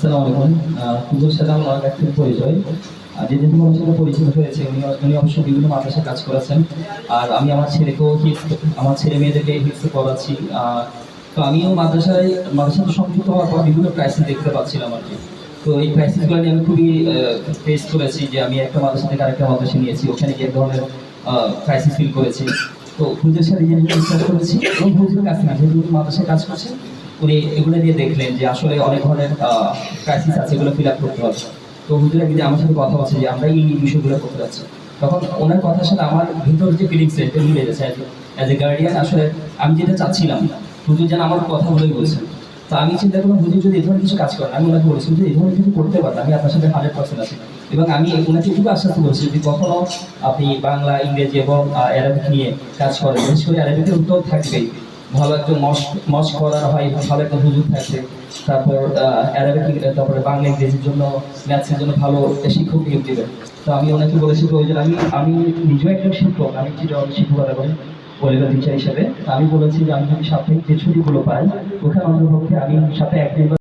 আসসালামু আলাইকুম। হুজুর সাথে আমার অনেক থেকে পরিচয়। যেদিন থেকে আমার সাথে পরিচিত হয়েছে উনি অবশ্য বিভিন্ন মাদ্রাসায় কাজ করেছেন। আর আমি আমার ছেলেকেও আমার ছেলে মেয়েদেরকে হিফজ করাচ্ছি। তো আমিও মাদ্রাসাতে সংযুক্ত হওয়ার পর বিভিন্ন ক্রাইসিস দেখতে পাচ্ছিলাম আর কি। তো এই ক্রাইসিসগুলো নিয়ে আমি খুবই ফেস করেছি যে আমি একটা মাদ্রাসা থেকে আরেকটা মাদ্রাসা নিয়েছি, ওখানে গিয়ে এক ধরনের ক্রাইসিস ফিল করেছি। তো হুজুরের সাথে যে ডিসকাস করেছি এবং হুজুরের কাছে না, যেহেতু উনি মাদ্রাসায় কাজ করছেন, উনি এগুলো নিয়ে দেখলেন যে আসলে অনেক ধরনের ক্রাইসিস আছে, এগুলো ফিল আপ করতে হবে। তো হুজুর একদিন আমার সাথে কথা হচ্ছে যে আমরা এই বিষয়গুলো করতে যাচ্ছি। তখন ওনার কথার সাথে আমার ভিতর যে ফিলিংস এটা মিলে গেছে অ্যাজ এ গার্ডিয়ান। আসলে আমি যেটা চাচ্ছিলাম হুজুর যেন আমার কথাগুলোই বলছেন। তো আমি চিন্তা করলাম হুজুর যদি এই ধরনের কিছু কাজ করেন, আমি ওনাকে বলেছি যে এই ধরনের কিছু করতে পারেন, আমি আপনার সাথে 100% আছি। এবং আমি ওনাকে এটুকু আশ্বাস করেছি যদি কখনো আপনি বাংলা, ইংরেজি এবং অ্যারাবিক নিয়ে কাজ করেন, বিশেষ করে অ্যারাবিকের উত্তর থাকবেই, ভালো একটা মশ করা হয়, ভালো একটা হুজুর থাকবে। তারপর অ্যারাবিক, তারপরে বাংলা ইংরেজির জন্য, ম্যাথসের জন্য ভালো শিক্ষক নিয়োগ দেবেন। তো আমি ওনাকে বলেছি প্রয়োজন, আমি নিজেও একজন শিক্ষক, আমি শিক্ষকতা করি পরিবার টিচার হিসেবে। আমি বলেছি যে আমি যদি সাপ্তাহিক যে ছুটিগুলো পাই, ওখানে অন্তর্ভুক্ত আমি সাথে একদিন